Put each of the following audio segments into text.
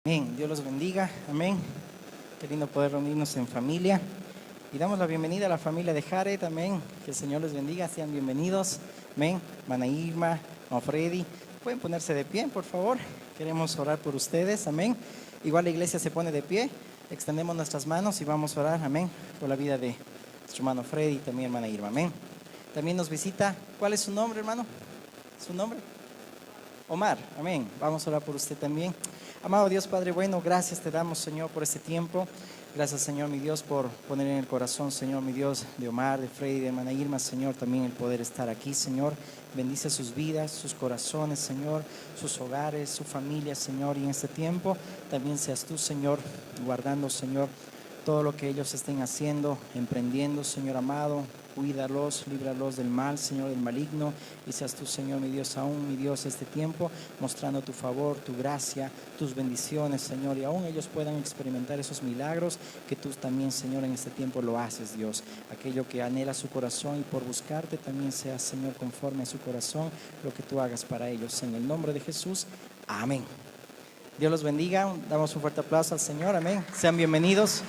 Amén, Dios los bendiga, amén. Qué lindo poder reunirnos en familia. Y damos la bienvenida a la familia de Jared, amén. Que el Señor les bendiga, sean bienvenidos, amén. Mana Irma, Freddy, pueden ponerse de pie, por favor. Queremos orar por ustedes, amén. Igual la iglesia se pone de pie, extendemos nuestras manos y vamos a orar, amén, por la vida de nuestro hermano Freddy y también hermana Irma, amén. También nos visita, ¿cuál es su nombre, hermano? ¿Su nombre? Omar, amén. Vamos a orar por usted también. Amado Dios Padre bueno, gracias te damos, Señor, por este tiempo. Gracias, Señor, mi Dios, por poner en el corazón, Señor, mi Dios, de Omar, de Freddy, de hermana Irma, Señor, también el poder estar aquí, Señor. Bendice sus vidas, sus corazones, Señor, sus hogares, su familia, Señor. Y en este tiempo también seas tú, Señor, guardando, Señor, todo lo que ellos estén haciendo, emprendiendo, Señor amado. Cuídalos, líbralos del mal, Señor, del maligno. Y seas tú, Señor, mi Dios, aún, mi Dios, este tiempo, mostrando tu favor, tu gracia, tus bendiciones, Señor. Y aún ellos puedan experimentar esos milagros que tú también, Señor, en este tiempo lo haces, Dios. Aquello que anhela su corazón y por buscarte también sea, Señor, conforme a su corazón, lo que tú hagas para ellos. En el nombre de Jesús, amén. Dios los bendiga. Damos un fuerte aplauso al Señor, amén. Sean bienvenidos.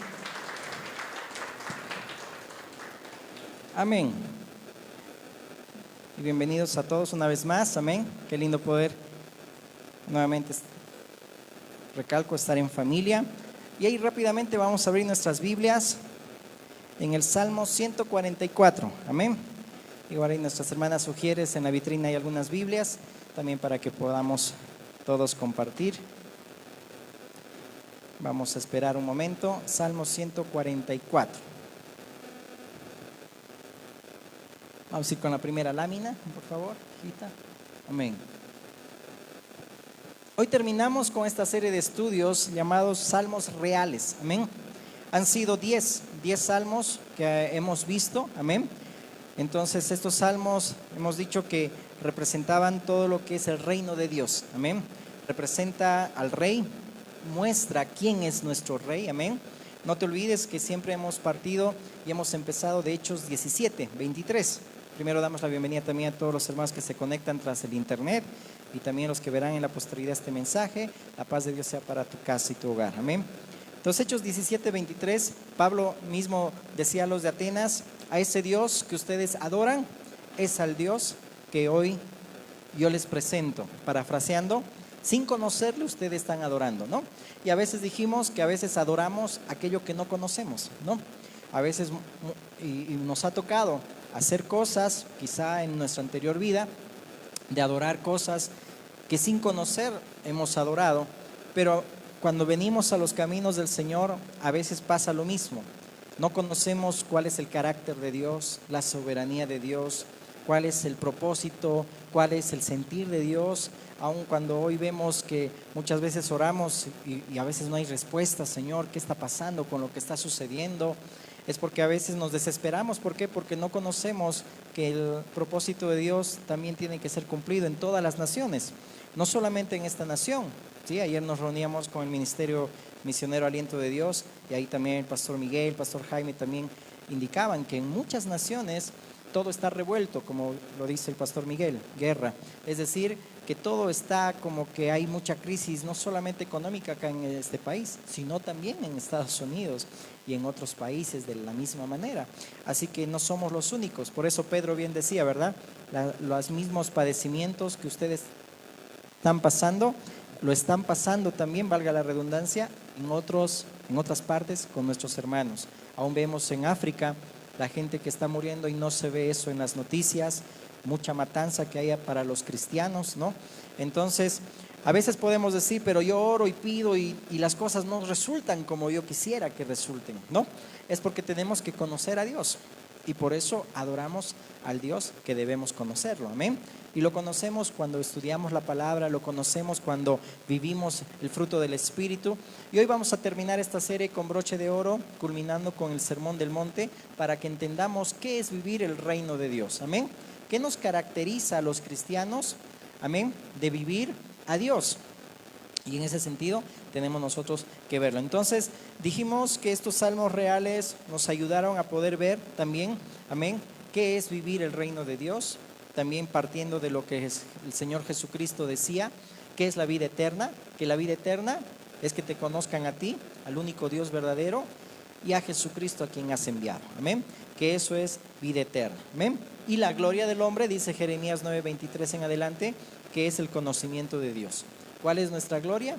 Amén. Y bienvenidos a todos una vez más, amén. Qué lindo poder nuevamente, recalco, estar en familia. Y ahí rápidamente vamos a abrir nuestras Biblias en el Salmo 144, amén. Igual ahí nuestras hermanas sugieres, en la vitrina hay algunas Biblias, también para que podamos todos compartir. Vamos a esperar un momento, Salmo 144. Vamos a ir con la primera lámina, por favor, hijita. Amén. Hoy terminamos con esta serie de estudios llamados Salmos Reales, amén. Han sido 10 salmos que hemos visto, amén. Entonces estos salmos hemos dicho que representaban todo lo que es el reino de Dios, amén. Representa al rey, muestra quién es nuestro rey, amén. No te olvides que siempre hemos partido y hemos empezado de Hechos 17, 23. Primero damos la bienvenida también a todos los hermanos que se conectan tras el internet y también los que verán en la posteridad este mensaje. La paz de Dios sea para tu casa y tu hogar, amén. Entonces Hechos 17, 23, Pablo mismo decía a los de Atenas: a ese Dios que ustedes adoran es al Dios que hoy yo les presento. Parafraseando, sin conocerle ustedes están adorando, ¿no? Y a veces dijimos que a veces adoramos aquello que no conocemos, ¿no? A veces y nos ha tocado hacer cosas, quizá en nuestra anterior vida, de adorar cosas que sin conocer hemos adorado, pero cuando venimos a los caminos del Señor, a veces pasa lo mismo. No conocemos cuál es el carácter de Dios, la soberanía de Dios, cuál es el propósito, cuál es el sentir de Dios, aun cuando hoy vemos que muchas veces oramos y a veces no hay respuesta. Señor, ¿qué está pasando con lo que está sucediendo? Es porque a veces nos desesperamos. ¿Por qué? Porque no conocemos que el propósito de Dios también tiene que ser cumplido en todas las naciones, no solamente en esta nación. ¿Sí? Ayer nos reuníamos con el Ministerio Misionero Aliento de Dios y ahí también el pastor Miguel, el pastor Jaime también indicaban que en muchas naciones todo está revuelto, como lo dice el pastor Miguel, guerra. Es decir, que todo está como que hay mucha crisis, no solamente económica acá en este país, sino también en Estados Unidos y en otros países de la misma manera. Así que no somos los únicos. Por eso Pedro bien decía, ¿verdad? Los mismos padecimientos que ustedes están pasando, lo están pasando también, valga la redundancia, en otras partes con nuestros hermanos. Aún vemos en África la gente que está muriendo y no se ve eso en las noticias, mucha matanza que haya para los cristianos, ¿no? Entonces, a veces podemos decir, pero yo oro y pido y las cosas no resultan como yo quisiera que resulten, ¿no? Es porque tenemos que conocer a Dios y por eso adoramos al Dios que debemos conocerlo, amén. Y lo conocemos cuando estudiamos la palabra, lo conocemos cuando vivimos el fruto del Espíritu. Y hoy vamos a terminar esta serie con broche de oro, culminando con el Sermón del Monte, para que entendamos qué es vivir el reino de Dios, amén. ¿Qué nos caracteriza a los cristianos, amén, de vivir a Dios? Y en ese sentido tenemos nosotros que verlo. Entonces dijimos que estos salmos reales nos ayudaron a poder ver también, amén, qué es vivir el reino de Dios. También partiendo de lo que el Señor Jesucristo decía, qué es la vida eterna, que la vida eterna es que te conozcan a ti, al único Dios verdadero, y a Jesucristo a quien has enviado. Amén. Que eso es vida eterna. Amén. Y la gloria del hombre, dice Jeremías 9:23 en adelante, que es el conocimiento de Dios. ¿Cuál es nuestra gloria?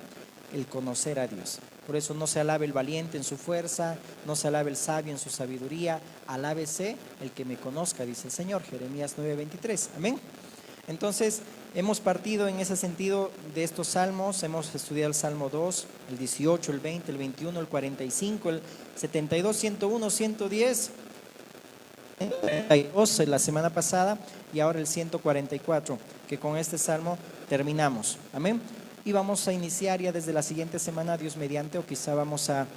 El conocer a Dios. Por eso no se alabe el valiente en su fuerza, no se alabe el sabio en su sabiduría, alábese el que me conozca, dice el Señor. Jeremías 9:23. Amén. Entonces, hemos partido en ese sentido de estos salmos. Hemos estudiado el Salmo 2, el 18, el 20, el 21, el 45, el 72, 101, 110, el 32 la semana pasada y ahora el 144, que con este salmo terminamos. Amén. Y vamos a iniciar ya desde la siguiente semana, Dios mediante, o quizá vamos a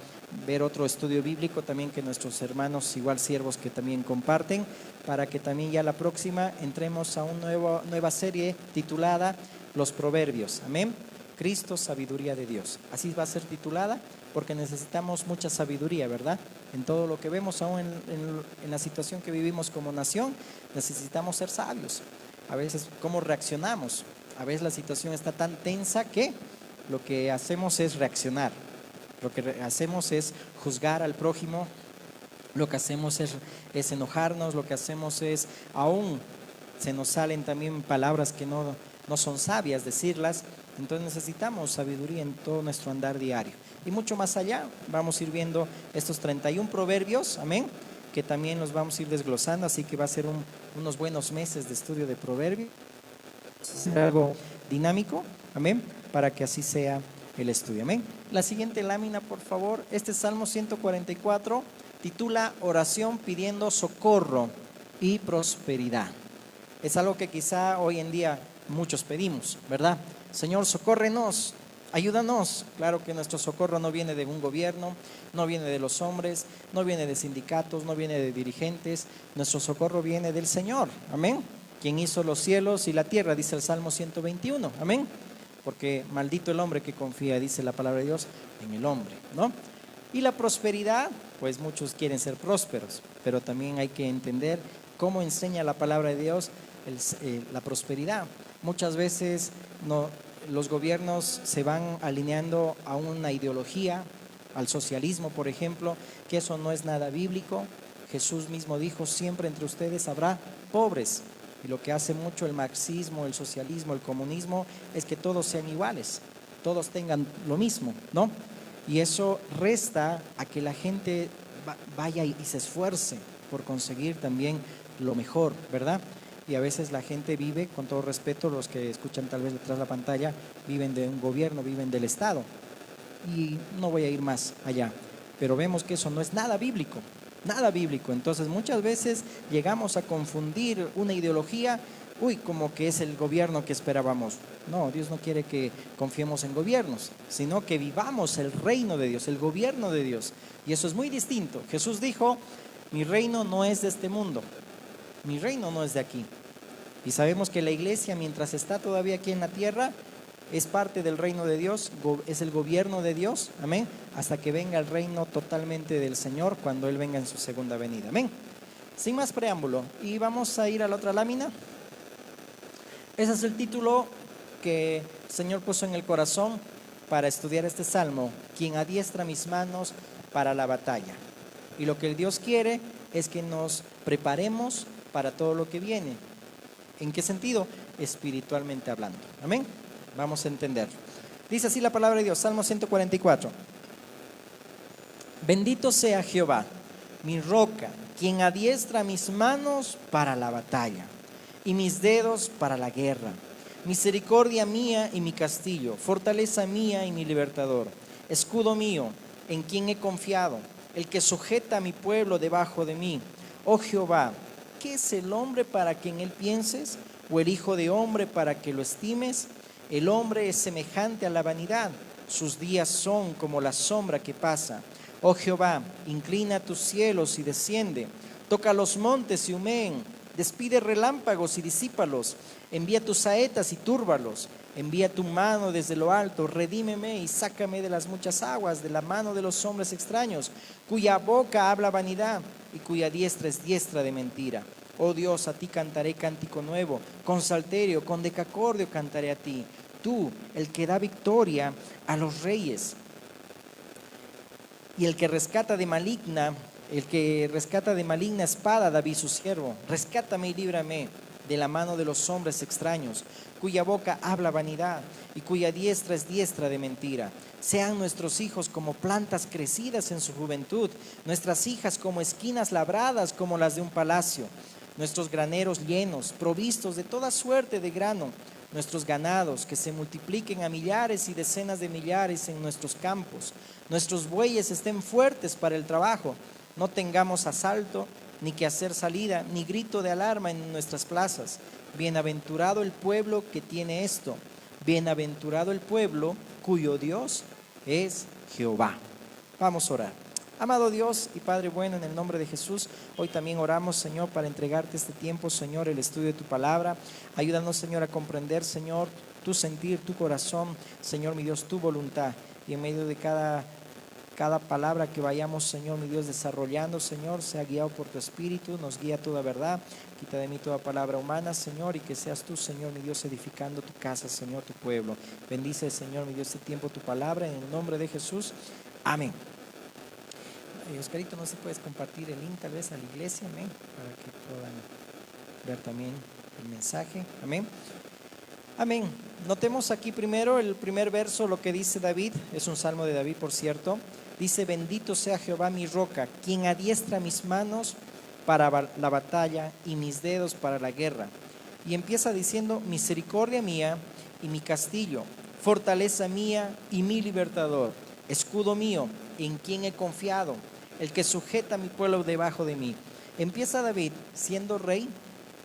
ver otro estudio bíblico también que nuestros hermanos, igual siervos que también comparten, para que también ya la próxima entremos a una nueva serie titulada Los Proverbios. Amén. Cristo, sabiduría de Dios. Así va a ser titulada porque necesitamos mucha sabiduría, ¿verdad? En todo lo que vemos, aún en la situación que vivimos como nación, necesitamos ser sabios. A veces, ¿cómo reaccionamos? A veces la situación está tan tensa que lo que hacemos es reaccionar. Lo que hacemos es juzgar al prójimo, lo que hacemos es enojarnos, lo que hacemos es, aún se nos salen también palabras que no son sabias decirlas. Entonces necesitamos sabiduría en todo nuestro andar diario. Y mucho más allá, vamos a ir viendo estos 31 proverbios, amén, que también los vamos a ir desglosando, así que va a ser unos buenos meses de estudio de proverbios. Ser algo dinámico, amén, para que así sea el estudio, amén. La siguiente lámina, por favor. Este Salmo 144 titula Oración pidiendo socorro y prosperidad. Es algo que quizá hoy en día muchos pedimos, ¿verdad? Señor, socórrenos, ayúdanos. Claro que nuestro socorro no viene de un gobierno, no viene de los hombres, no viene de sindicatos, no viene de dirigentes. Nuestro socorro viene del Señor, amén. Quien hizo los cielos y la tierra, dice el Salmo 121, amén. Porque maldito el hombre que confía, dice la palabra de Dios, en el hombre, ¿no? Y la prosperidad, pues muchos quieren ser prósperos, pero también hay que entender cómo enseña la palabra de Dios la prosperidad. Muchas veces los gobiernos se van alineando a una ideología, al socialismo, por ejemplo, que eso no es nada bíblico. Jesús mismo dijo, siempre entre ustedes habrá pobres. Y lo que hace mucho el marxismo, el socialismo, el comunismo, es que todos sean iguales, todos tengan lo mismo, ¿no? Y eso resta a que la gente vaya y se esfuerce por conseguir también lo mejor, ¿verdad? Y a veces la gente vive, con todo respeto, los que escuchan tal vez detrás de la pantalla, viven de un gobierno, viven del Estado. Y no voy a ir más allá, pero vemos que eso no es nada bíblico. Nada bíblico. Entonces muchas veces llegamos a confundir una ideología, como que es el gobierno que esperábamos. No, Dios no quiere que confiemos en gobiernos, sino que vivamos el reino de Dios, el gobierno de Dios. Y eso es muy distinto. Jesús dijo, mi reino no es de este mundo, mi reino no es de aquí. Y sabemos que la iglesia, mientras está todavía aquí en la tierra, es parte del reino de Dios, es el gobierno de Dios, amén, hasta que venga el reino totalmente del Señor, cuando Él venga en su segunda venida, amén. Sin más preámbulo, y vamos a ir a la otra lámina. Ese es el título que el Señor puso en el corazón para estudiar este salmo, quien adiestra mis manos para la batalla. Y lo que Dios quiere es que nos preparemos para todo lo que viene. ¿En qué sentido? Espiritualmente hablando, amén. Vamos a entender. Dice así la palabra de Dios, Salmo 144. Bendito sea Jehová, mi roca, quien adiestra mis manos para la batalla y mis dedos para la guerra. Misericordia mía y mi castillo, fortaleza mía y mi libertador, escudo mío, en quien he confiado, el que sujeta a mi pueblo debajo de mí. Oh Jehová, ¿qué es el hombre para que en él pienses? ¿O el hijo de hombre para que lo estimes? El hombre es semejante a la vanidad, sus días son como la sombra que pasa. Oh Jehová, inclina tus cielos y desciende, toca los montes y humeen, despide relámpagos y disípalos, envía tus saetas y túrbalos, envía tu mano desde lo alto, redímeme y sácame de las muchas aguas, de la mano de los hombres extraños, cuya boca habla vanidad y cuya diestra es diestra de mentira. Oh Dios, a ti cantaré cántico nuevo, con salterio, con decacordio cantaré a ti. Tú, el que da victoria a los reyes. Y el que rescata de maligna espada, David su siervo, rescátame y líbrame de la mano de los hombres extraños, cuya boca habla vanidad y cuya diestra es diestra de mentira. Sean nuestros hijos como plantas crecidas en su juventud, nuestras hijas como esquinas labradas como las de un palacio, nuestros graneros llenos, provistos de toda suerte de grano, nuestros ganados que se multipliquen a millares y decenas de millares en nuestros campos, nuestros bueyes estén fuertes para el trabajo, no tengamos asalto, ni que hacer salida, ni grito de alarma en nuestras plazas. Bienaventurado el pueblo que tiene esto, bienaventurado el pueblo cuyo Dios es Jehová. Vamos a orar. Amado Dios y Padre bueno, en el nombre de Jesús, hoy también oramos, Señor, para entregarte este tiempo, Señor, el estudio de tu palabra. Ayúdanos, Señor, a comprender, Señor, tu sentir, tu corazón, Señor, mi Dios, tu voluntad. Y en medio de cada palabra que vayamos, Señor, mi Dios, desarrollando, Señor, sea guiado por tu Espíritu, nos guía toda verdad, quita de mí toda palabra humana, Señor, y que seas tú, Señor, mi Dios, edificando tu casa, Señor, tu pueblo. Bendice, Señor, mi Dios, este tiempo tu palabra, en el nombre de Jesús. Amén. Oscarito, no sé si puedes compartir el link tal vez a la iglesia, amén, para que puedan ver también el mensaje, amén. Amén. Notemos aquí primero el primer verso, lo que dice David, es un salmo de David, por cierto. Dice: bendito sea Jehová mi roca, quien adiestra mis manos para la batalla y mis dedos para la guerra. Y empieza diciendo: misericordia mía y mi castillo, fortaleza mía y mi libertador, escudo mío, en quien he confiado, el que sujeta a mi pueblo debajo de mí. Empieza David siendo rey,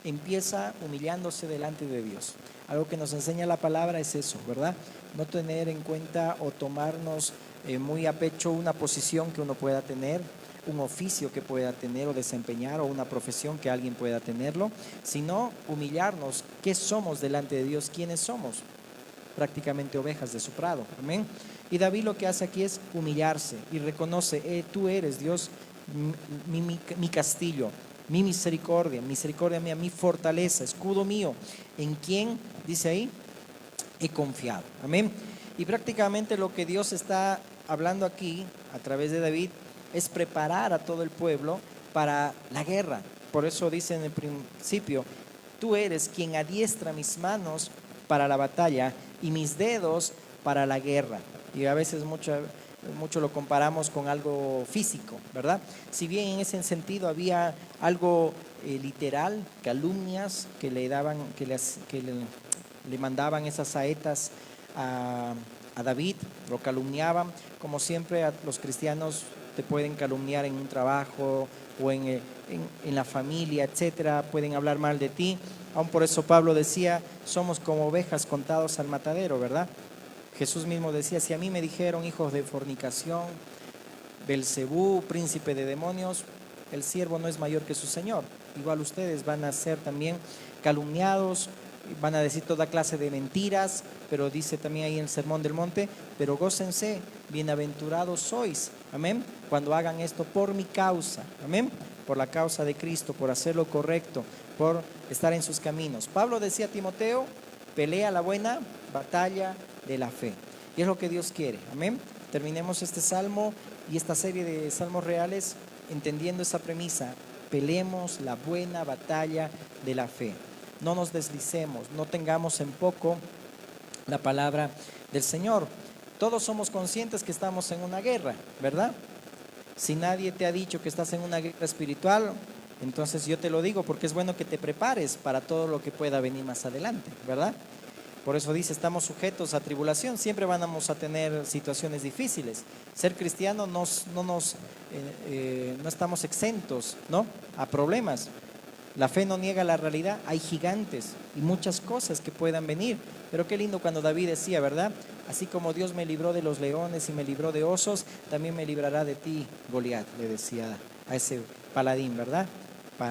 empieza humillándose delante de Dios. Algo que nos enseña la palabra es eso, ¿verdad? No tener en cuenta o tomarnos muy a pecho una posición que uno pueda tener, un oficio que pueda tener o desempeñar, o una profesión que alguien pueda tenerlo, sino humillarnos. ¿Qué somos delante de Dios? ¿Quiénes somos? Prácticamente ovejas de su prado, amén. Y David lo que hace aquí es humillarse y reconoce: tú eres Dios, mi castillo, mi misericordia mía, mi fortaleza, escudo mío, en quien, dice ahí, he confiado, amén. Y prácticamente lo que Dios está hablando aquí a través de David es preparar a todo el pueblo para la guerra. Por eso dice en el principio: tú eres quien adiestra mis manos para la batalla y mis dedos para la guerra. Y a veces mucho lo comparamos con algo físico, ¿verdad? Si bien en ese sentido había algo literal, calumnias que le daban, le mandaban esas saetas a David, lo calumniaban, como siempre los cristianos te pueden calumniar en un trabajo o en la familia, etcétera, pueden hablar mal de ti. Aún por eso Pablo decía: somos como ovejas contados al matadero, ¿verdad? Jesús mismo decía: si a mí me dijeron hijos de fornicación, Belcebú, príncipe de demonios, el siervo no es mayor que su señor. Igual ustedes van a ser también calumniados, van a decir toda clase de mentiras, pero dice también ahí en el Sermón del Monte: pero gócense, bienaventurados sois, amén, cuando hagan esto por mi causa, amén, por la causa de Cristo, por hacer lo correcto, por estar en sus caminos. Pablo decía a Timoteo: pelea la buena batalla de la fe. Y es lo que Dios quiere, amén. Terminemos este salmo y esta serie de salmos reales entendiendo esa premisa: peleemos la buena batalla de la fe. No nos deslicemos, no tengamos en poco la palabra del Señor. Todos somos conscientes que estamos en una guerra, ¿verdad? Si nadie te ha dicho que estás en una guerra espiritual, entonces yo te lo digo porque es bueno que te prepares para todo lo que pueda venir más adelante, ¿verdad? Por eso dice: estamos sujetos a tribulación, siempre vamos a tener situaciones difíciles. Ser cristiano no estamos exentos, ¿no?, a problemas. La fe no niega la realidad, hay gigantes y muchas cosas que puedan venir. Pero qué lindo cuando David decía, ¿verdad? Así como Dios me libró de los leones y me libró de osos, también me librará de ti, Goliat, le decía a ese paladín, ¿verdad?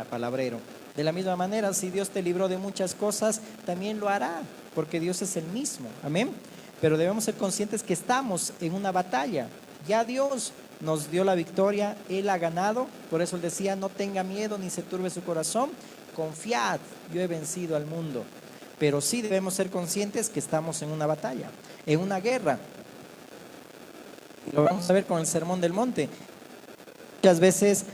Palabrero. De la misma manera, si Dios te libró de muchas cosas, también lo hará, porque Dios es el mismo, amén. Pero debemos ser conscientes que estamos en una batalla. Ya Dios nos dio la victoria, Él ha ganado. Por eso Él decía: no tenga miedo ni se turbe su corazón, confiad, yo he vencido al mundo. Pero sí debemos ser conscientes que estamos en una batalla, en una guerra. Lo vamos a ver con el Sermón del Monte. Muchas veces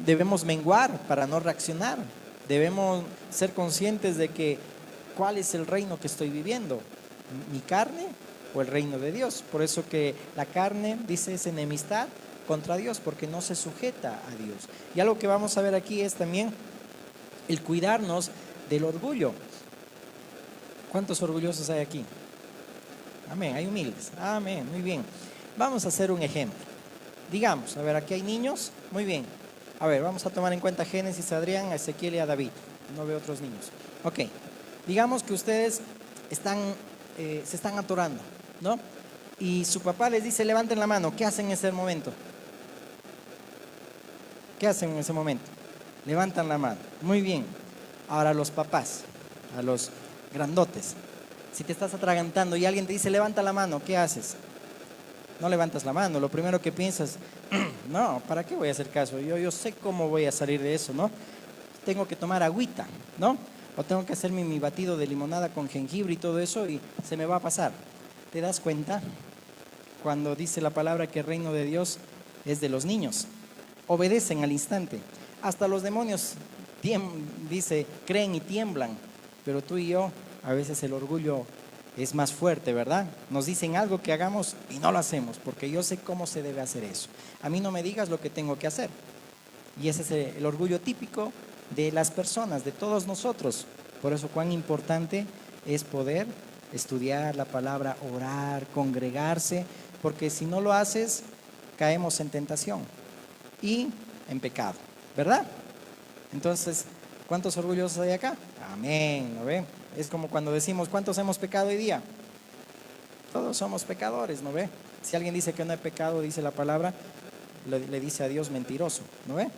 debemos menguar para no reaccionar. Debemos ser conscientes de que cuál es el reino que estoy viviendo, mi carne o el reino de Dios. Por eso que la carne, dice, es enemistad contra Dios, porque no se sujeta a Dios. Y algo que vamos a ver aquí es también el cuidarnos del orgullo. ¿Cuántos orgullosos hay aquí? Amén, hay humildes. Amén, muy bien. Vamos a hacer un ejemplo. Digamos, a ver, aquí hay niños, muy bien. A ver, vamos a tomar en cuenta a Génesis, a Adrián, a Ezequiel y a David. No veo otros niños. Ok, digamos que ustedes se están atorando, ¿no? Y su papá les dice, levanten la mano. ¿Qué hacen en ese momento? ¿Qué hacen en ese momento? Levantan la mano. Muy bien. Ahora los papás, a los grandotes. Si te estás atragantando y alguien te dice, levanta la mano, ¿qué haces? No levantas la mano. Lo primero que piensas, no, ¿para qué voy a hacer caso? Yo sé cómo voy a salir de eso, ¿no? Tengo que tomar agüita, ¿no? O tengo que hacerme mi batido de limonada con jengibre y todo eso y se me va a pasar. ¿Te das cuenta? Cuando dice la palabra que el reino de Dios es de los niños. Obedecen al instante. Hasta los demonios, dice, creen y tiemblan. Pero tú y yo, a veces el orgullo es más fuerte, ¿verdad? Nos dicen algo que hagamos y no lo hacemos, porque yo sé cómo se debe hacer eso. A mí no me digas lo que tengo que hacer. Y ese es el orgullo típico de las personas, de todos nosotros. Por eso cuán importante es poder estudiar la palabra, orar, congregarse, porque si no lo haces, caemos en tentación y en pecado, ¿verdad? Entonces, ¿cuántos orgullosos hay acá? Amén, ¿no ve? Es como cuando decimos, ¿cuántos hemos pecado hoy día? Todos somos pecadores, ¿no ve? Si alguien dice que no hay pecado, dice la palabra, le dice a Dios mentiroso, ¿no ve?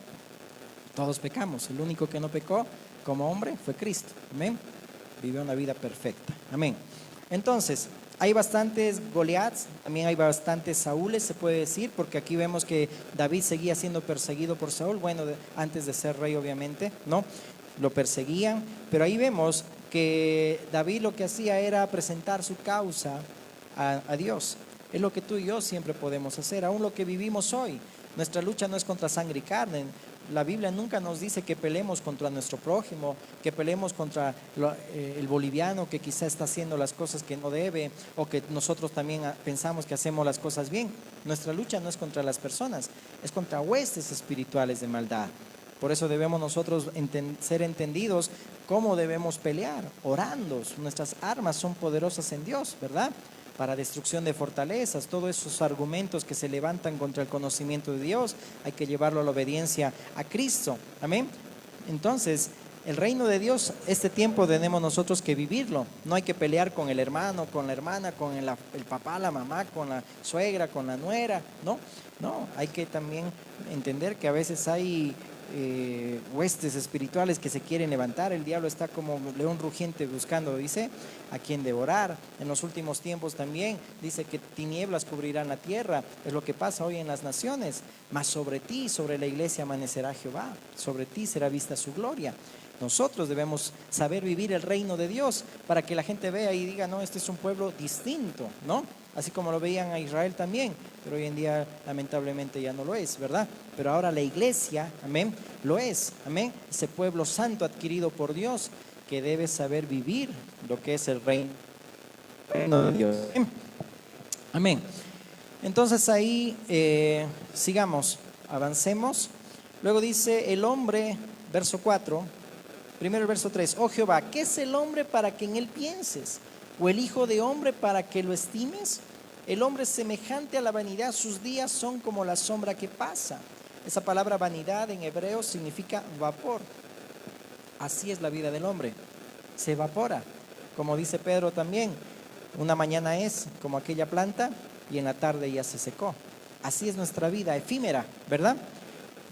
Todos pecamos, el único que no pecó como hombre fue Cristo, amén. Vivió una vida perfecta, amén. Entonces, hay bastantes Goliaths, también hay bastantes Saúles, se puede decir, porque aquí vemos que David seguía siendo perseguido por Saúl, bueno, antes de ser rey obviamente, ¿no? Lo perseguían, pero ahí vemos que David lo que hacía era presentar su causa a Dios. Es lo que tú y yo siempre podemos hacer, aún lo que vivimos hoy. Nuestra lucha no es contra sangre y carne. La Biblia nunca nos dice que peleemos contra nuestro prójimo, que peleemos contra el boliviano que quizá está haciendo las cosas que no debe, o que nosotros también pensamos que hacemos las cosas bien. Nuestra lucha no es contra las personas, es contra huestes espirituales de maldad. Por eso debemos nosotros ser entendidos cómo debemos pelear, orando. Nuestras armas son poderosas en Dios, ¿verdad? Para destrucción de fortalezas, todos esos argumentos que se levantan contra el conocimiento de Dios, hay que llevarlo a la obediencia a Cristo, amén. Entonces, el reino de Dios, este tiempo tenemos nosotros que vivirlo, no hay que pelear con el hermano, con la hermana, con el papá, la mamá, con la suegra, con la nuera, no, hay que también entender que a veces hay huestes espirituales que se quieren levantar. El diablo está como león rugiente buscando, dice, a quien devorar. En los últimos tiempos también dice que tinieblas cubrirán la tierra. Es lo que pasa hoy en las naciones. Mas sobre ti, sobre la iglesia amanecerá Jehová, sobre ti será vista su gloria. Nosotros debemos saber vivir el reino de Dios para que la gente vea y diga, no, este es un pueblo distinto, ¿no? Así como lo veían a Israel también, pero hoy en día lamentablemente ya no lo es, ¿verdad? Pero ahora la iglesia, amén, lo es, amén. Ese pueblo santo adquirido por Dios que debe saber vivir lo que es el reino de Dios. Amén. Entonces ahí sigamos, avancemos. Luego dice el hombre, verso 4, primero el verso 3, oh Jehová, ¿qué es el hombre para que en él pienses? ¿O el hijo de hombre para que lo estimes? El hombre es semejante a la vanidad, sus días son como la sombra que pasa. Esa palabra vanidad en hebreo significa vapor. Así es la vida del hombre, se evapora. Como dice Pedro también, una mañana es como aquella planta y en la tarde ya se secó. Así es nuestra vida, efímera, ¿verdad?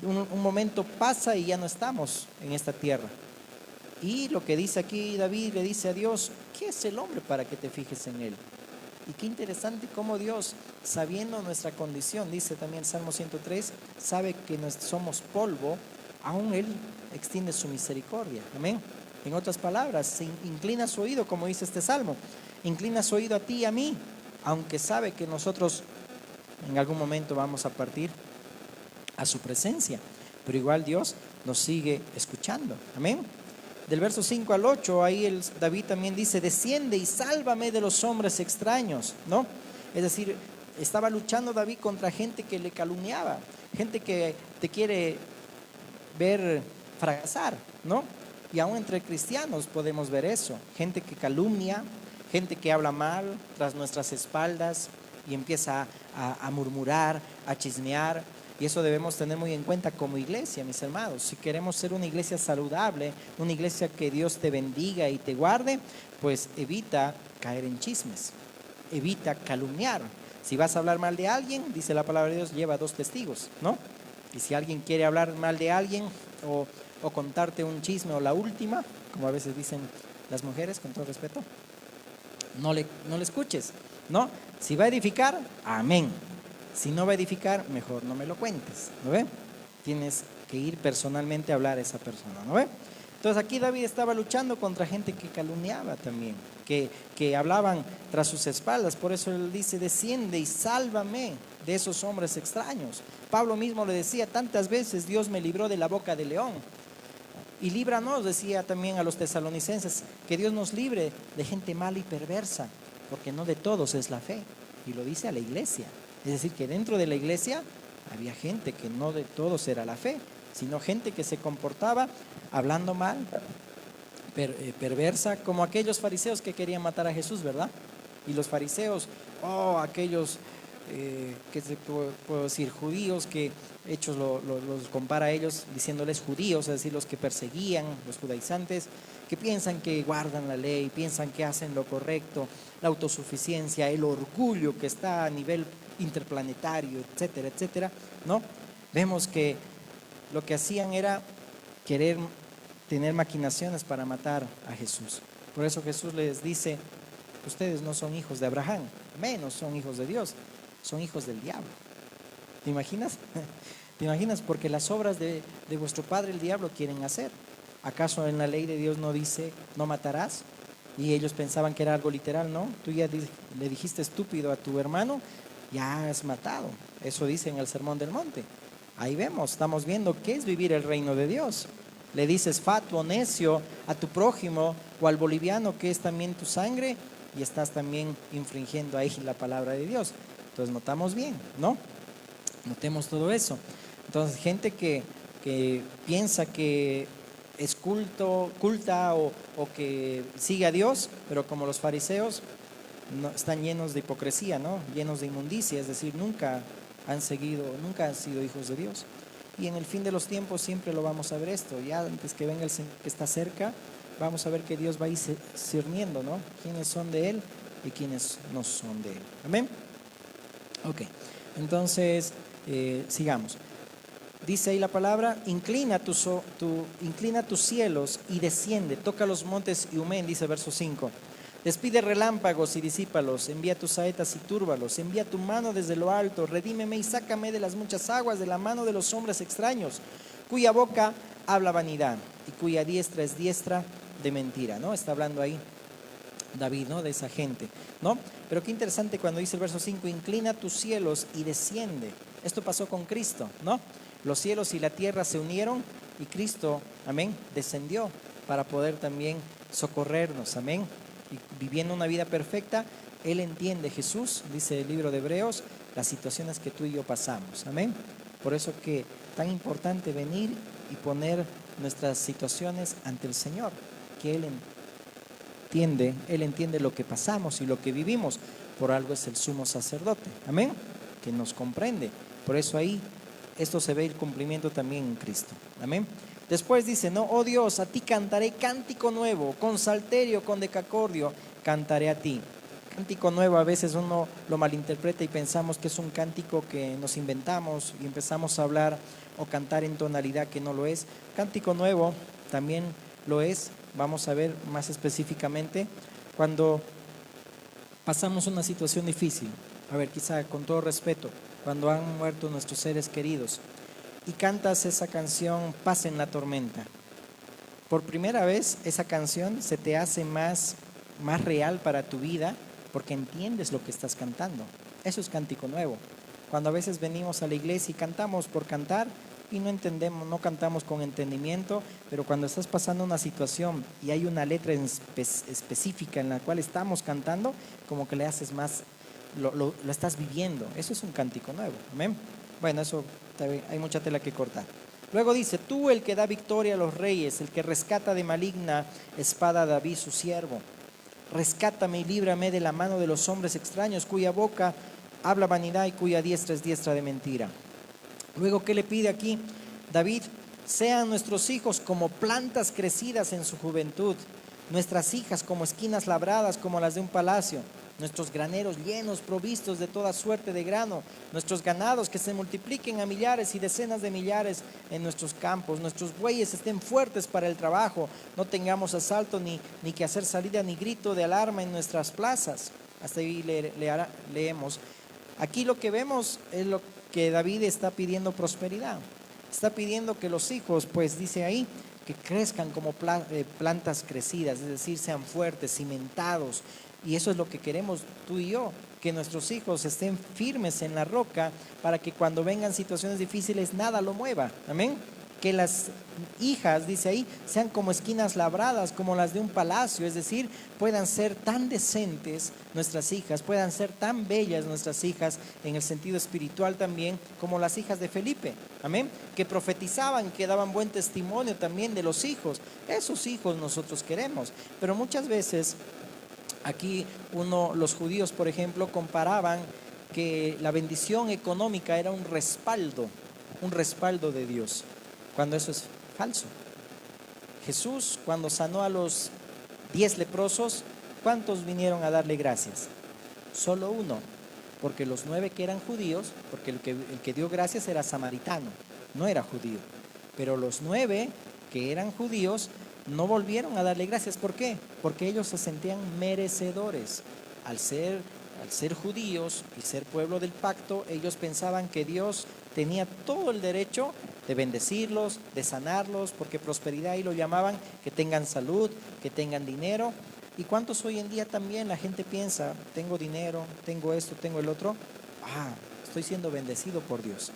Un momento pasa y ya no estamos en esta tierra. Y lo que dice aquí David le dice a Dios, ¿qué es el hombre para que te fijes en él? Y qué interesante cómo Dios, sabiendo nuestra condición, dice también Salmo 103, sabe que somos polvo, aún Él extiende su misericordia. Amén. En otras palabras, se inclina su oído, como dice este Salmo, inclina su oído a ti y a mí, aunque sabe que nosotros en algún momento vamos a partir a su presencia, pero igual Dios nos sigue escuchando. Amén. Del verso 5 al 8, ahí David también dice, desciende y sálvame de los hombres extraños, ¿no? Es decir, estaba luchando David contra gente que le calumniaba, gente que te quiere ver fracasar, ¿no? Y aún entre cristianos podemos ver eso, gente que calumnia, gente que habla mal tras nuestras espaldas y empieza a murmurar, a chismear. Y eso debemos tener muy en cuenta como iglesia, mis hermanos. Si queremos ser una iglesia saludable, una iglesia que Dios te bendiga y te guarde, pues evita caer en chismes, evita calumniar. Si vas a hablar mal de alguien, dice la palabra de Dios, lleva 2 testigos, ¿no? Y si alguien quiere hablar mal de alguien o contarte un chisme o la última, como a veces dicen las mujeres, con todo respeto, no le escuches, ¿no? Si va a edificar, amén. Si no va a edificar, mejor no me lo cuentes, ¿no ve? Tienes que ir personalmente a hablar a esa persona, ¿no ve? Entonces aquí David estaba luchando contra gente que calumniaba también, que hablaban tras sus espaldas. Por eso él dice, desciende y sálvame de esos hombres extraños. Pablo mismo le decía, tantas veces Dios me libró de la boca del león. Y líbranos, decía también a los tesalonicenses, que Dios nos libre de gente mala y perversa, porque no de todos es la fe. Y lo dice a la iglesia. Es decir, que dentro de la iglesia había gente que no de todos era la fe, sino gente que se comportaba hablando mal, perversa, como aquellos fariseos que querían matar a Jesús, ¿verdad? Y los fariseos, aquellos, ¿qué se puedo decir? Judíos que Hechos los compara a ellos diciéndoles judíos, es decir, los que perseguían, los judaizantes, que piensan que guardan la ley, piensan que hacen lo correcto, la autosuficiencia, el orgullo que está a nivel interplanetario, etcétera, etcétera, ¿no? Vemos que lo que hacían era querer tener maquinaciones para matar a Jesús. Por eso Jesús les dice, ustedes no son hijos de Abraham, menos son hijos de Dios, son hijos del diablo. ¿Te imaginas? ¿Te imaginas? Porque las obras de vuestro padre el diablo quieren hacer. ¿Acaso en la ley de Dios no dice, no matarás? Y ellos pensaban que era algo literal, ¿no? Tú ya le dijiste estúpido a tu hermano, ya has matado. Eso dice en el Sermón del Monte. Ahí vemos, estamos viendo qué es vivir el reino de Dios. Le dices fatuo, necio a tu prójimo o al boliviano que es también tu sangre y estás también infringiendo ahí la palabra de Dios. Entonces notamos bien, ¿no? Notemos todo eso. Entonces gente que piensa que es culta o que sigue a Dios, pero como los fariseos no, están llenos de hipocresía, ¿no? Llenos de inmundicia, es decir, nunca han sido hijos de Dios. Y en el fin de los tiempos siempre lo vamos a ver esto, ya antes que venga el Señor que está cerca, vamos a ver que Dios va a ir discerniendo, ¿no? Quiénes son de Él y quiénes no son de Él. Amén. Ok, entonces sigamos. Dice ahí la palabra, inclina tus cielos y desciende, toca los montes y humén, dice verso 5. Despide relámpagos y disípalos, envía tus saetas y túrbalos, envía tu mano desde lo alto, redímeme y sácame de las muchas aguas, de la mano de los hombres extraños, cuya boca habla vanidad y cuya diestra es diestra de mentira, ¿no? Está hablando ahí David, ¿no? De esa gente, ¿no? Pero qué interesante cuando dice el verso 5, inclina tus cielos y desciende. Esto pasó con Cristo, ¿no? Los cielos y la tierra se unieron y Cristo, amén, descendió para poder también socorrernos, amén. Y viviendo una vida perfecta, Él entiende, Jesús, dice el libro de Hebreos, las situaciones que tú y yo pasamos, amén. Por eso que tan importante venir y poner nuestras situaciones ante el Señor, que Él entiende lo que pasamos y lo que vivimos. Por algo es el sumo sacerdote, amén, que nos comprende. Por eso ahí esto se ve el cumplimiento también en Cristo, amén. Después dice, no, oh Dios, a ti cantaré cántico nuevo, con salterio, con decacordio, cantaré a ti. Cántico nuevo a veces uno lo malinterpreta y pensamos que es un cántico que nos inventamos y empezamos a hablar o cantar en tonalidad que no lo es. Cántico nuevo también lo es, vamos a ver más específicamente, cuando pasamos una situación difícil. A ver, quizá con todo respeto, cuando han muerto nuestros seres queridos y cantas esa canción, Paz en la tormenta. Por primera vez esa canción se te hace más real para tu vida porque entiendes lo que estás cantando. Eso es cántico nuevo. Cuando a veces venimos a la iglesia y cantamos por cantar y no entendemos, no cantamos con entendimiento, pero cuando estás pasando una situación y hay una letra específica en la cual estamos cantando, como que le haces más, lo estás viviendo. Eso es un cántico nuevo. Amén. Bueno, eso hay mucha tela que cortar. Luego dice, tú el que da victoria a los reyes, el que rescata de maligna espada a David su siervo. Rescátame y líbrame de la mano de los hombres extraños, cuya boca habla vanidad y cuya diestra es diestra de mentira. Luego, ¿qué le pide aquí David? Sean nuestros hijos como plantas crecidas en su juventud, nuestras hijas como esquinas labradas como las de un palacio, nuestros graneros llenos, provistos de toda suerte de grano, nuestros ganados que se multipliquen a millares y decenas de millares en nuestros campos, nuestros bueyes estén fuertes para el trabajo, no tengamos asalto ni que hacer salida ni grito de alarma en nuestras plazas. Hasta ahí leemos. Aquí lo que vemos es lo que David está pidiendo prosperidad. Está pidiendo que los hijos, pues dice ahí, que crezcan como plantas crecidas, es decir, sean fuertes, cimentados. Y eso es lo que queremos tú y yo, que nuestros hijos estén firmes en la roca para que cuando vengan situaciones difíciles nada lo mueva. Amén. Que las hijas, dice ahí, sean como esquinas labradas, como las de un palacio, es decir, puedan ser tan decentes nuestras hijas, puedan ser tan bellas nuestras hijas en el sentido espiritual también, como las hijas de Felipe, amén, que profetizaban, que daban buen testimonio también de los hijos. Esos hijos nosotros queremos, pero muchas veces aquí los judíos, por ejemplo, comparaban que la bendición económica era un respaldo de Dios, cuando eso es falso. Jesús, cuando sanó a los 10 leprosos, ¿cuántos vinieron a darle gracias? Solo uno, porque los 9 que eran judíos, porque el que dio gracias era samaritano, no era judío. Pero los 9 que eran judíos no volvieron a darle gracias. ¿Por qué? Porque ellos se sentían merecedores. Al ser judíos y ser pueblo del pacto, ellos pensaban que Dios tenía todo el derecho de bendecirlos, de sanarlos, porque prosperidad ahí lo llamaban, que tengan salud, que tengan dinero. ¿Y cuántos hoy en día también la gente piensa, tengo dinero, tengo esto, tengo el otro? Estoy siendo bendecido por Dios.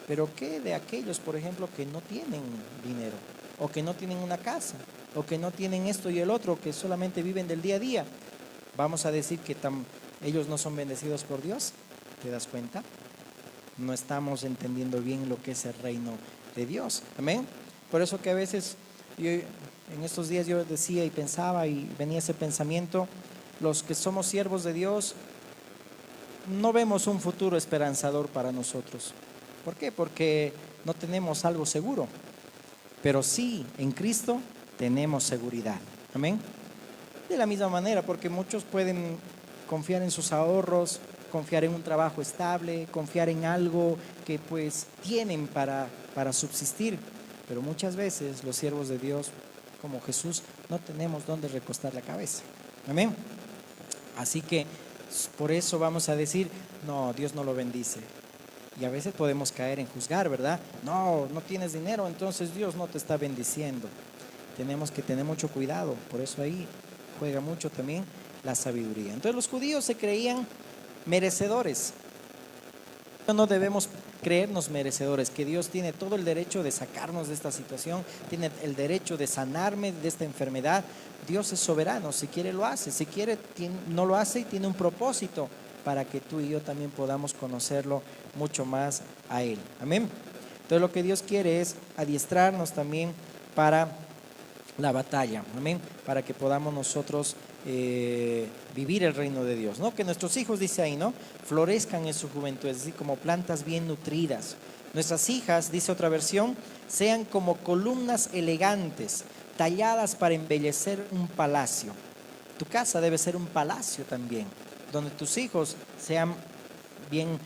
Pero ¿qué de aquellos, por ejemplo, que no tienen dinero, o que no tienen una casa, o que no tienen esto y el otro, que solamente viven del día a día? ¿Vamos a decir que ellos no son bendecidos por Dios? ¿Te das cuenta? No estamos entendiendo bien lo que es el reino de Dios. Amén. Por eso que a veces en estos días yo decía y pensaba y venía ese pensamiento, los que somos siervos de Dios no vemos un futuro esperanzador para nosotros. ¿Por qué? Porque no tenemos algo seguro, pero sí en Cristo tenemos seguridad. Amén. De la misma manera, porque muchos pueden confiar en sus ahorros, confiar en un trabajo estable, confiar en algo que pues tienen para subsistir, pero muchas veces los siervos de Dios, como Jesús, no tenemos dónde recostar la cabeza. Amén. Así que por eso vamos a decir, no, Dios no lo bendice. Y a veces podemos caer en juzgar, ¿verdad? No tienes dinero, entonces Dios no te está bendiciendo. Tenemos que tener mucho cuidado, por eso ahí juega mucho también la sabiduría. Entonces los judíos se creían merecedores. No debemos creernos merecedores, que Dios tiene todo el derecho de sacarnos de esta situación, tiene el derecho de sanarme de esta enfermedad. Dios es soberano, si quiere lo hace, si quiere no lo hace y tiene un propósito para que tú y yo también podamos conocerlo mucho más a Él. Amén. Entonces lo que Dios quiere es adiestrarnos también para la batalla, amén, para que podamos nosotros vivir el reino de Dios, ¿no? Que nuestros hijos, dice ahí, ¿no?, florezcan en su juventud, es decir, como plantas bien nutridas. Nuestras hijas, dice otra versión, sean como columnas elegantes, talladas para embellecer un palacio. Tu casa debe ser un palacio también, donde tus hijos sean bien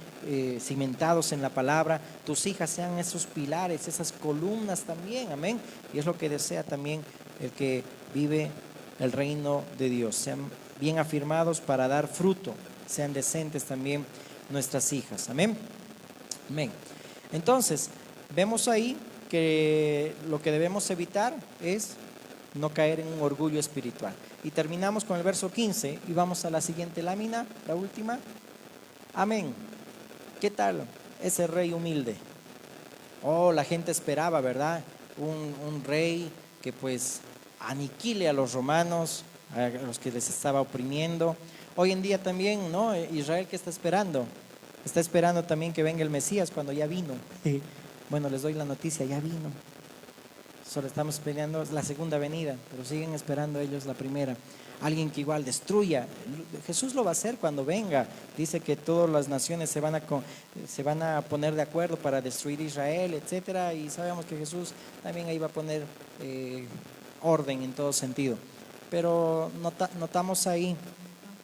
cimentados en la palabra, tus hijas sean esos pilares, esas columnas también, amén. Y es lo que desea también el que vive el reino de Dios, sean bien afirmados para dar fruto, sean decentes también nuestras hijas, amén. Amén. Entonces, vemos ahí que lo que debemos evitar es no caer en un orgullo espiritual. Y terminamos con el verso 15 y vamos a la siguiente lámina, la última. Amén. ¿Qué tal ese rey humilde? Oh, la gente esperaba, ¿verdad? Un rey que pues aniquile a los romanos, a los que les estaba oprimiendo. Hoy en día también, ¿no? Israel, ¿qué está esperando? Está esperando también que venga el Mesías cuando ya vino. Bueno, les doy la noticia, ya vino. Solo estamos peleando la segunda venida, pero siguen esperando ellos la primera. Alguien que igual destruya. Jesús lo va a hacer cuando venga. Dice que todas las naciones se van a poner de acuerdo para destruir Israel, etcétera. Y sabemos que Jesús también ahí va a poner orden en todo sentido. Pero notamos ahí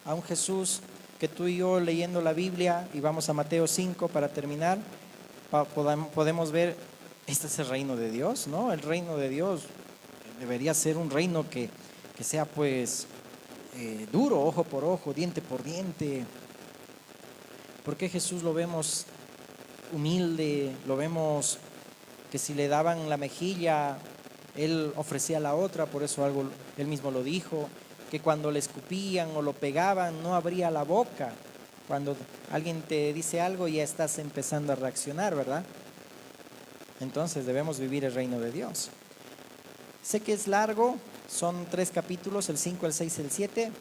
a un Jesús que tú y yo leyendo la Biblia, y vamos a Mateo 5 para terminar, podemos ver, este es el reino de Dios, ¿no? El reino de Dios debería ser un reino que sea pues duro, ojo por ojo, diente por diente. ¿Por qué Jesús lo vemos humilde? Lo vemos que si le daban la mejilla, él ofrecía la otra, por eso él mismo lo dijo, que cuando le escupían o lo pegaban no abría la boca. Cuando alguien te dice algo ya estás empezando a reaccionar, ¿verdad? Entonces debemos vivir el reino de Dios. Sé que es largo, son 3 capítulos, el 5, el 6, el 7.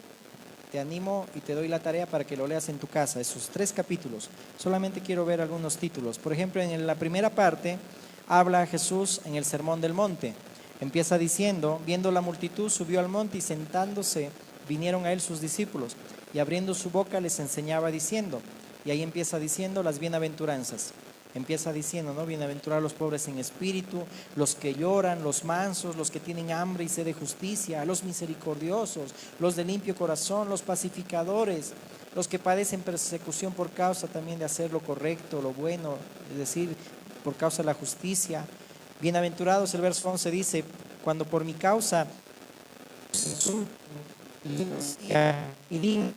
Te animo y te doy la tarea para que lo leas en tu casa, esos 3 capítulos. Solamente quiero ver algunos títulos. Por ejemplo, en la primera parte habla Jesús en el Sermón del Monte. Empieza diciendo, viendo la multitud, subió al monte y sentándose, vinieron a él sus discípulos. Y abriendo su boca les enseñaba diciendo, y ahí empieza diciendo las bienaventuranzas. Empieza diciendo, ¿no? Bienaventurados los pobres en espíritu, los que lloran, los mansos, los que tienen hambre y sed de justicia, los misericordiosos, los de limpio corazón, los pacificadores, los que padecen persecución por causa también de hacer lo correcto, lo bueno, es decir, por causa de la justicia. Bienaventurados, el verso 11 dice, cuando por mi causa y digan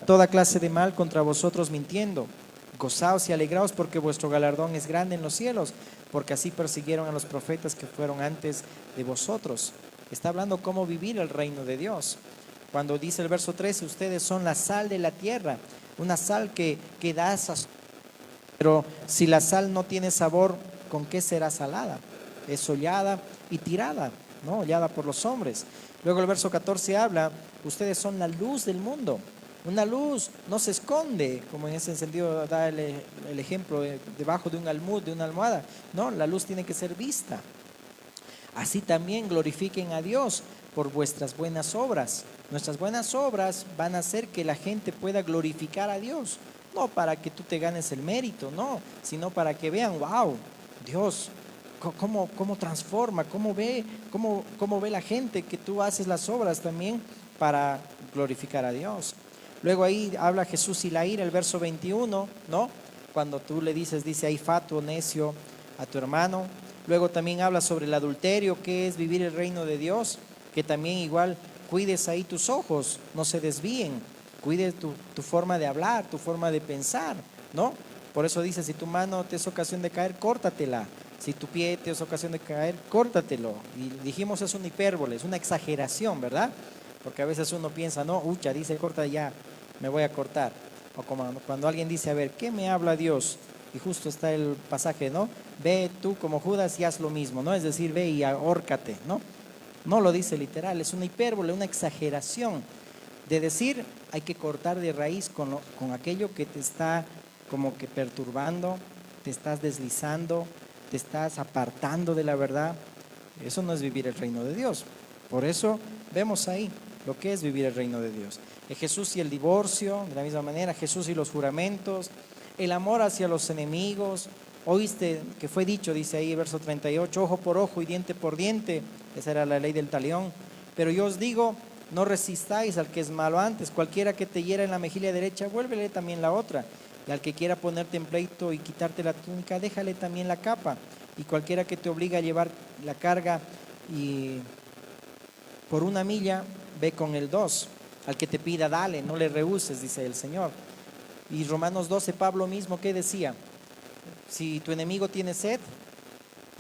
toda clase de mal contra vosotros mintiendo, gozaos y alegraos porque vuestro galardón es grande en los cielos, porque así persiguieron a los profetas que fueron antes de vosotros. Está hablando cómo vivir el reino de Dios. Cuando dice el verso 13, ustedes son la sal de la tierra, una sal que da sazón. Pero si la sal no tiene sabor, ¿con qué será salada? Es hollada y tirada, ¿no? Hollada por los hombres. Luego el verso 14 habla, ustedes son la luz del mundo. Una luz no se esconde, como en ese sentido da el ejemplo debajo de un almud, de una almohada. No, la luz tiene que ser vista. Así también glorifiquen a Dios por vuestras buenas obras. Nuestras buenas obras van a hacer que la gente pueda glorificar a Dios. No para que tú te ganes el mérito, no, sino para que vean, wow, Dios, cómo transforma, cómo ve la gente que tú haces las obras también para glorificar a Dios. Luego ahí habla Jesús y la ira, el verso 21, ¿no? Cuando tú le dice ahí fatuo, necio a tu hermano. Luego también habla sobre el adulterio, que es vivir el reino de Dios, que también igual cuides ahí tus ojos, no se desvíen, cuide tu forma de hablar, tu forma de pensar, ¿no? Por eso dice, si tu mano te es ocasión de caer, córtatela. Si tu pie te es ocasión de caer, córtatelo. Y dijimos, es una hipérbole, es una exageración, ¿verdad? Porque a veces uno piensa, no, ucha, dice corta ya, me voy a cortar. O como cuando alguien dice, a ver, ¿qué me habla Dios? Y justo está el pasaje, ¿no? Ve tú como Judas y haz lo mismo, ¿no? Es decir, ve y ahórcate, ¿no? No lo dice literal, es una hipérbole, una exageración de decir, hay que cortar de raíz con aquello que te está como que perturbando, te estás deslizando, te estás apartando de la verdad. Eso no es vivir el reino de Dios. Por eso vemos ahí lo que es vivir el reino de Dios. Jesús y el divorcio, de la misma manera, Jesús y los juramentos, el amor hacia los enemigos. Oíste que fue dicho, dice ahí verso 38, ojo por ojo y diente por diente. Esa era la ley del talión. Pero yo os digo, no resistáis al que es malo antes. Cualquiera que te hiera en la mejilla derecha, vuélvele también la otra. Y al que quiera ponerte en pleito y quitarte la túnica, déjale también la capa. Y cualquiera que te obliga a llevar la carga y por una milla, ve con el 2. Al que te pida, dale, no le rehuses, dice el Señor. Y Romanos 12, Pablo mismo, ¿qué decía? Si tu enemigo tiene sed,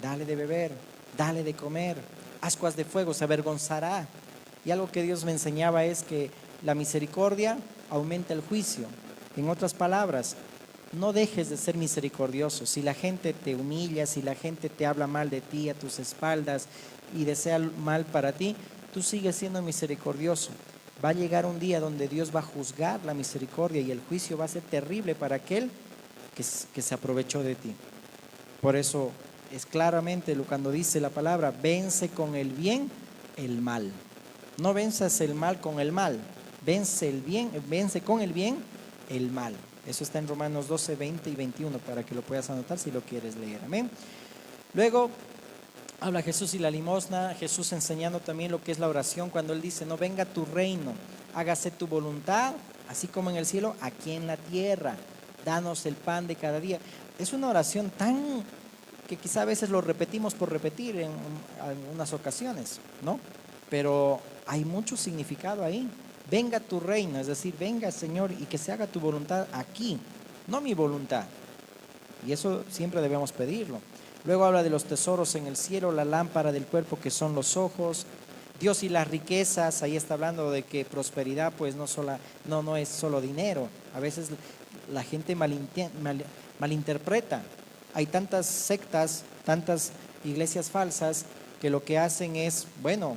dale de beber, dale de comer. Ascuas de fuego, se avergonzará. Y algo que Dios me enseñaba es que la misericordia aumenta el juicio. En otras palabras, no dejes de ser misericordioso. Si la gente te humilla, si la gente te habla mal de ti a tus espaldas y desea mal para ti, tú sigues siendo misericordioso. Va a llegar un día donde Dios va a juzgar la misericordia y el juicio va a ser terrible para aquel que se aprovechó de ti. Por eso es claramente cuando dice la palabra, vence con el bien el mal. No venzas el mal con el mal, vence con el bien el mal. Eso está en Romanos 12, 20 y 21 para que lo puedas anotar si lo quieres leer. Amén. Luego habla Jesús y la limosna, Jesús enseñando también lo que es la oración cuando Él dice, no venga tu reino, hágase tu voluntad, así como en el cielo, aquí en la tierra. Danos el pan de cada día. Es una oración tan que quizá a veces lo repetimos por repetir en algunas ocasiones, ¿no? Pero hay mucho significado ahí. Venga tu reino, es decir, venga Señor y que se haga tu voluntad aquí, no mi voluntad. Y eso siempre debemos pedirlo. Luego habla de los tesoros en el cielo, la lámpara del cuerpo que son los ojos, Dios y las riquezas. Ahí está hablando de que prosperidad pues no es solo dinero. A veces la gente malinterpreta. Hay tantas sectas, tantas iglesias falsas que lo que hacen es, bueno,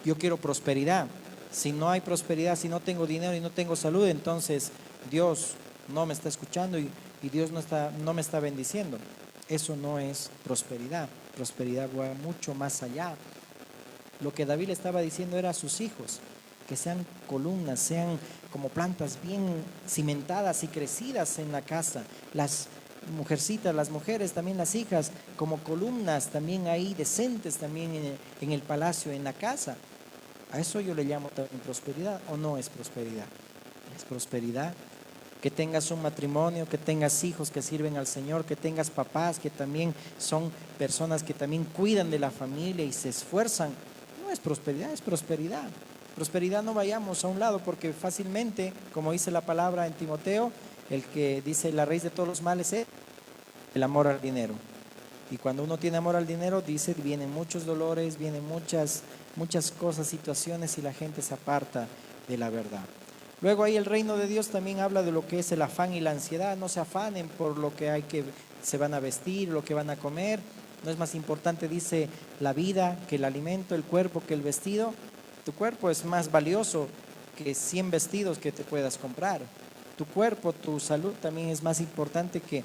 yo quiero prosperidad. Si no hay prosperidad, si no tengo dinero y no tengo salud, entonces Dios no me está escuchando y Dios no me está bendiciendo. Eso no es prosperidad. Prosperidad va mucho más allá. Lo que David le estaba diciendo era a sus hijos, que sean columnas, sean como plantas bien cimentadas y crecidas en la casa. Las mujercitas, las mujeres, también las hijas, como columnas también ahí decentes también en el palacio, en la casa. A eso yo le llamo también prosperidad, ¿o no es prosperidad? Es prosperidad. Que tengas un matrimonio, que tengas hijos que sirven al Señor, que tengas papás que también son personas que también cuidan de la familia y se esfuerzan. No es prosperidad, es prosperidad. Prosperidad no vayamos a un lado porque fácilmente, como dice la palabra en Timoteo, el que dice la raíz de todos los males es el amor al dinero. Y cuando uno tiene amor al dinero, dice, vienen muchos dolores, vienen muchas cosas, situaciones y la gente se aparta de la verdad. Luego ahí el reino de Dios también habla de lo que es el afán y la ansiedad. No se afanen por lo que se van a vestir, lo que van a comer. No es más importante, dice, la vida que el alimento, el cuerpo que el vestido. Tu cuerpo es más valioso que 100 vestidos que te puedas comprar. Tu cuerpo, tu salud también es más importante que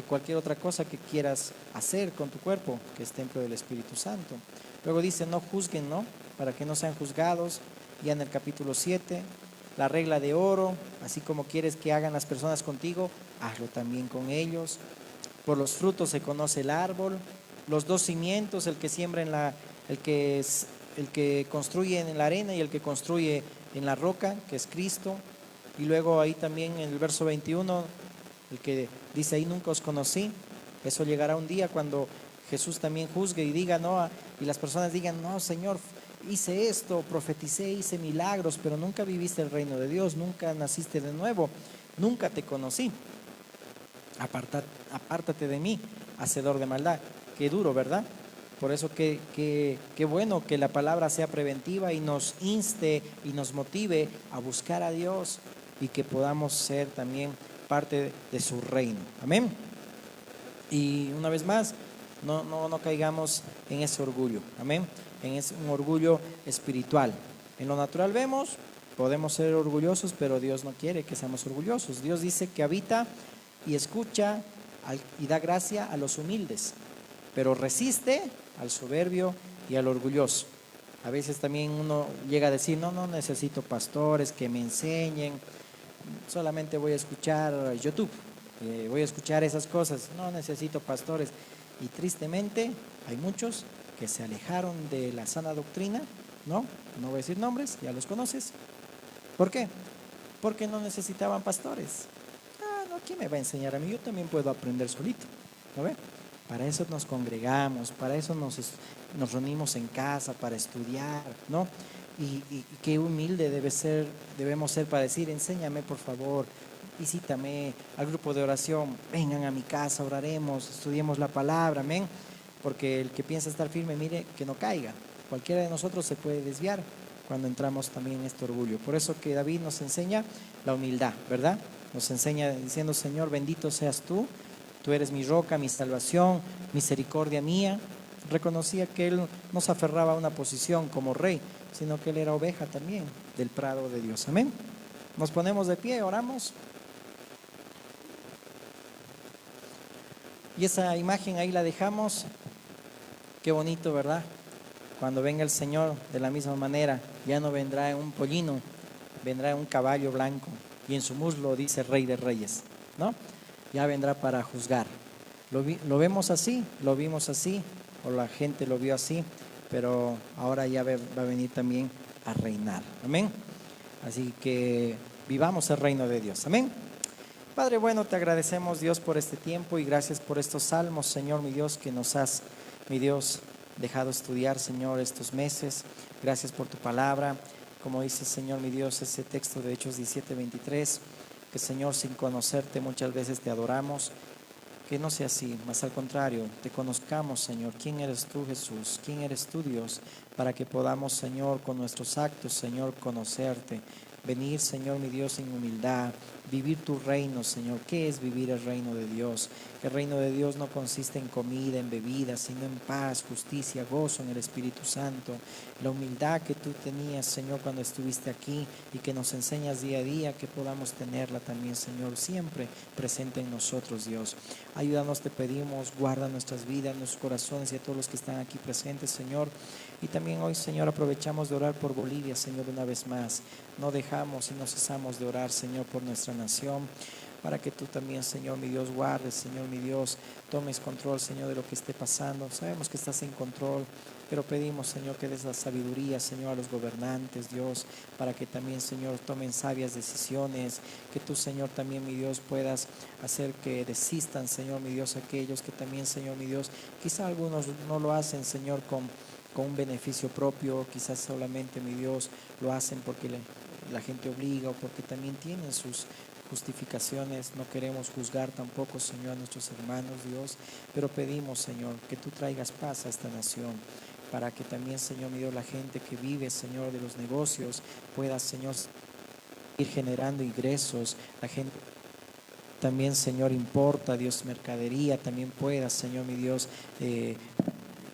cualquier otra cosa que quieras hacer con tu cuerpo, que es templo del Espíritu Santo. Luego dice, no juzguen, ¿no? Para que no sean juzgados. Ya en el capítulo 7, la regla de oro, así como quieres que hagan las personas contigo, hazlo también con ellos. Por los frutos se conoce el árbol. Los dos cimientos, el que siembra el que construye en la arena y el que construye en la roca, que es Cristo. Y luego ahí también en el verso 21, el que dice ahí nunca os conocí. Eso llegará un día cuando Jesús también juzgue y diga, no, y las personas digan, no, Señor, hice esto, profeticé, hice milagros, pero nunca viviste el reino de Dios, nunca naciste de nuevo, nunca te conocí. Apártate de mí, hacedor de maldad. Qué duro, ¿verdad? Por eso qué bueno que la palabra sea preventiva y nos inste y nos motive a buscar a Dios y que podamos ser también parte de su reino. Amén. Y una vez más, no caigamos en ese orgullo. Amén. Es un orgullo espiritual. En lo natural vemos, podemos ser orgullosos, pero Dios no quiere que seamos orgullosos. Dios dice que habita y escucha y da gracia a los humildes, pero resiste al soberbio y al orgulloso. A veces también uno llega a decir, no necesito pastores que me enseñen, solamente voy a escuchar YouTube, voy a escuchar esas cosas, no necesito pastores. Y tristemente hay muchos que se alejaron de la sana doctrina, no voy a decir nombres, ya los conoces. ¿Por qué? Porque no necesitaban pastores. ¿Quién me va a enseñar a mí? Yo también puedo aprender solito, ¿no ve? Para eso nos congregamos, para eso nos reunimos en casa, para estudiar, ¿no? Y qué humilde debemos ser para decir, enséñame por favor, visítame al grupo de oración, vengan a mi casa, oraremos, estudiemos la palabra, amén. Porque el que piensa estar firme, mire, que no caiga. Cualquiera de nosotros se puede desviar cuando entramos también en este orgullo. Por eso que David nos enseña la humildad, ¿verdad? nos enseña diciendo, Señor, bendito seas tú eres mi roca, mi salvación, misericordia mía. Reconocía que él no se aferraba a una posición como rey, sino que él era oveja también del prado de Dios. Amén. Nos ponemos de pie, oramos. Y esa imagen ahí la dejamos. Qué bonito, ¿verdad? Cuando venga el Señor, de la misma manera, ya no vendrá en un pollino, vendrá en un caballo blanco y en su muslo dice Rey de Reyes, ¿no? Ya vendrá para juzgar. Lo vemos así, lo vimos así, o la gente lo vio así, pero ahora ya va a venir también a reinar. Amén. Así que vivamos el reino de Dios. Amén. Padre bueno, te agradecemos, Dios, por este tiempo y gracias por estos salmos, Señor, mi Dios, que nos has, mi Dios, dejado estudiar, Señor, estos meses. Gracias por tu palabra. Como dice, Señor, mi Dios, ese texto de Hechos 17:23, que, Señor, sin conocerte muchas veces te adoramos. Que no sea así, más al contrario, te conozcamos, Señor. ¿Quién eres tú, Jesús? ¿Quién eres tú, Dios? Para que podamos, Señor, con nuestros actos, Señor, conocerte. Venir, Señor, mi Dios, en humildad. Vivir tu reino, Señor. ¿Qué es vivir el reino de Dios? El reino de Dios no consiste en comida, en bebida, sino en paz, justicia, gozo en el Espíritu Santo. La humildad que tú tenías, Señor, cuando estuviste aquí y que nos enseñas día a día, que podamos tenerla también, Señor, siempre presente en nosotros, Dios. Ayúdanos, te pedimos, guarda nuestras vidas, nuestros corazones y a todos los que están aquí presentes, Señor. Y también hoy, Señor, aprovechamos de orar por Bolivia, Señor, una vez más. No dejamos y no cesamos de orar, Señor, por nuestra nación, para que tú también, Señor, mi Dios, guardes, Señor, mi Dios, tomes control, Señor, de lo que esté pasando. Sabemos que estás en control, pero pedimos, Señor, que des la sabiduría, Señor, a los gobernantes, Dios, para que también, Señor, tomen sabias decisiones, que tú, Señor, también, mi Dios, puedas hacer que desistan, Señor, mi Dios, aquellos que también, Señor, mi Dios, quizá algunos no lo hacen, Señor, con un beneficio propio, quizás solamente, mi Dios, lo hacen porque la gente obliga o porque también tienen sus justificaciones. No queremos juzgar tampoco, Señor, a nuestros hermanos, Dios, pero pedimos, Señor, que tú traigas paz a esta nación, para que también, Señor, mi Dios, la gente que vive, Señor, de los negocios pueda, Señor, ir generando ingresos. La gente también, Señor, importa, Dios, mercadería, también pueda, Señor, mi Dios,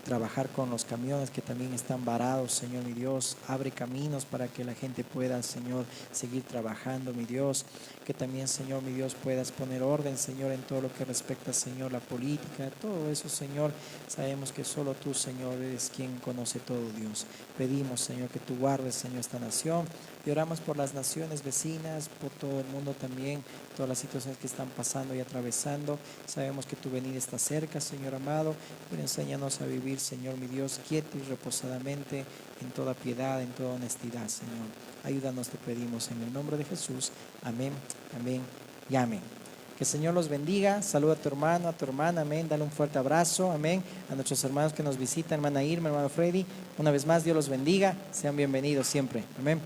trabajar con los camiones que también están varados, Señor, mi Dios. Abre caminos para que la gente pueda, Señor, seguir trabajando, mi Dios. Que también, Señor, mi Dios, puedas poner orden, Señor, en todo lo que respecta, Señor, la política, todo eso, Señor. Sabemos que solo tú, Señor, eres quien conoce todo, Dios. Pedimos, Señor, que tú guardes, Señor, esta nación. Y oramos por las naciones vecinas, por todo el mundo también, todas las situaciones que están pasando y atravesando. Sabemos que tu venida está cerca, Señor amado, pero enséñanos a vivir, Señor mi Dios, quieto y reposadamente, en toda piedad, en toda honestidad, Señor. Ayúdanos, te pedimos, en el nombre de Jesús. Amén, amén y amén. Que el Señor los bendiga. Saluda a tu hermano, a tu hermana, amén. Dale un fuerte abrazo, amén. A nuestros hermanos que nos visitan, hermana Irma, hermano Freddy. Una vez más, Dios los bendiga. Sean bienvenidos siempre, amén.